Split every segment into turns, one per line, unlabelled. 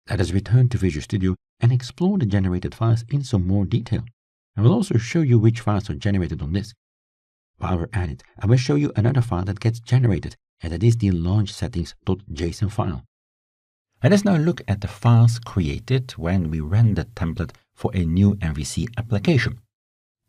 Let us return to Visual Studio and explore the generated files in some more detail. I will also show you which files are generated on disk. While we're at it, I will show you another file that gets generated, and that is the launchSettings.json file. Let us now look at the files created when we ran the template for a new MVC application.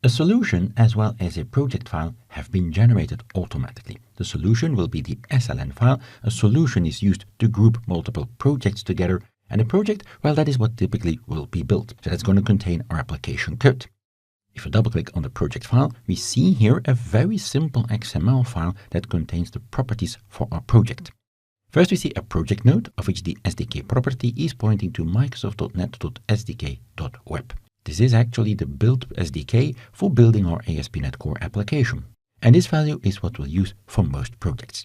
A solution as well as a project file have been generated automatically. The solution will be the SLN file. A solution is used to group multiple projects together, and a project, well, that is what typically will be built. So that's going to contain our application code. If we double click on the project file, we see here a very simple XML file that contains the properties for our project. First, we see a project node of which the SDK property is pointing to Microsoft.net.sdk.web. This is actually the build SDK for building our ASP.NET Core application. And this value is what we'll use for most projects.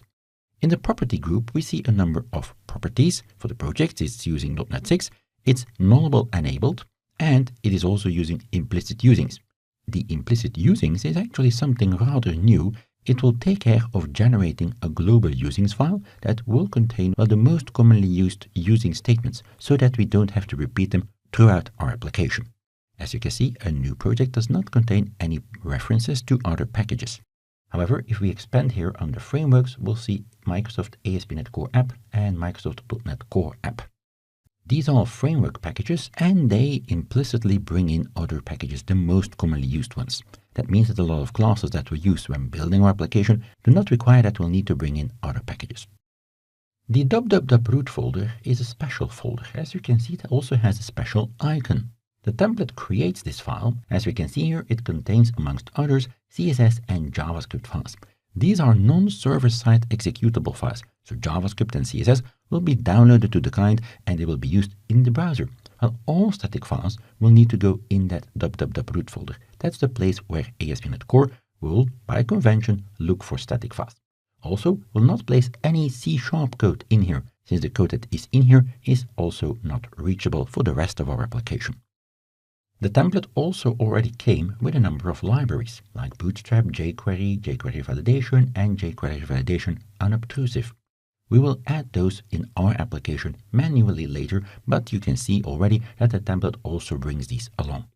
In the property group, we see a number of properties. For the project, it's using .NET 6, it's nullable enabled, and it is also using implicit usings. The implicit usings is actually something rather new. It will take care of generating a global usings file that will contain the most commonly used using statements so that we don't have to repeat them throughout our application. As you can see, a new project does not contain any references to other packages. However, if we expand here under frameworks, we'll see Microsoft ASP.NET Core App and Microsoft.NET Core App. These are framework packages, and they implicitly bring in other packages, the most commonly used ones. That means that a lot of classes that we use when building our application do not require that we'll need to bring in other packages. The .root folder is a special folder. As you can see, it also has a special icon. The template creates this file. As we can see here, it contains, amongst others, CSS and JavaScript files. These are non-server-side executable files, so JavaScript and CSS will be downloaded to the client and they will be used in the browser. While all static files will need to go in that root folder. That's the place where ASP.NET Core will, by convention, look for static files. Also, will not place any C# code in here, since the code that is in here is also not reachable for the rest of our application. The template also already came with a number of libraries, like Bootstrap, jQuery, jQuery Validation, and jQuery Validation Unobtrusive. We will add those in our application manually later, but you can see already that the template also brings these along.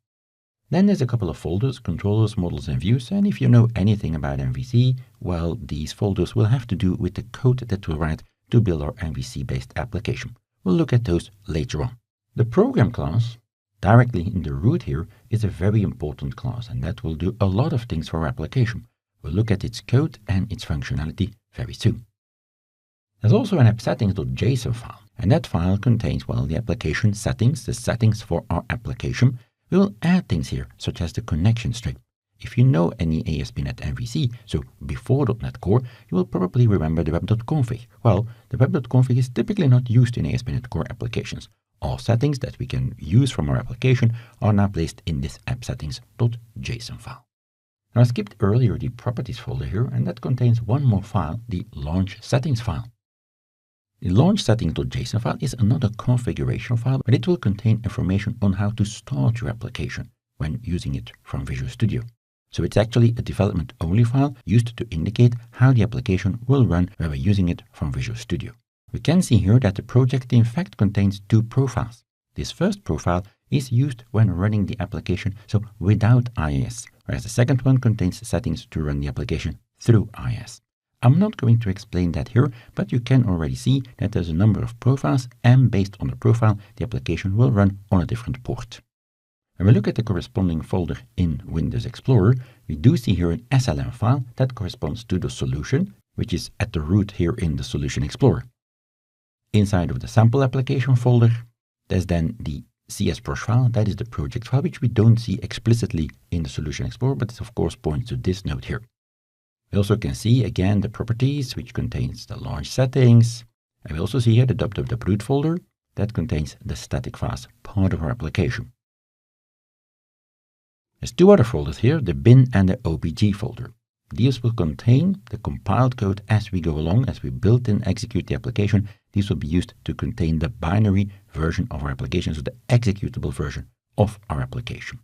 Then there's a couple of folders, controllers, models, and views, and if you know anything about MVC, well, these folders will have to do with the code that we'll write to build our MVC-based application. We'll look at those later on. The program class, directly in the root here, is a very important class, and that will do a lot of things for our application. We'll look at its code and its functionality very soon. There's also an appsettings.json file, and that file contains, well, the application settings, the settings for our application. We will add things here, such as the connection string. If you know any ASP.NET MVC, so before .NET Core, you will probably remember the web.config. Well, the web.config is typically not used in ASP.NET Core applications. All settings that we can use from our application are now placed in this appsettings.json file. Now I skipped earlier the properties folder here, and that contains one more file, the launch settings file. The launchSettings.json file is another configuration file, but it will contain information on how to start your application when using it from Visual Studio. So it's actually a development-only file used to indicate how the application will run when we're using it from Visual Studio. We can see here that the project in fact contains two profiles. This first profile is used when running the application, so without IIS, whereas the second one contains settings to run the application through IIS. I'm not going to explain that here, but you can already see that there's a number of profiles, and based on the profile, the application will run on a different port. When we look at the corresponding folder in Windows Explorer, we do see here an SLN file that corresponds to the solution, which is at the root here in the Solution Explorer. Inside of the sample application folder, there's then the CSProj file, that is the project file, which we don't see explicitly in the Solution Explorer, but it of course points to this node here. We also can see again the properties, which contains the launch settings, and we also see here the root folder that contains the static files, part of our application. There's two other folders here, the bin and the OPG folder. These will contain the compiled code as we go along, as we build and execute the application. These will be used to contain the binary version of our application, so the executable version of our application.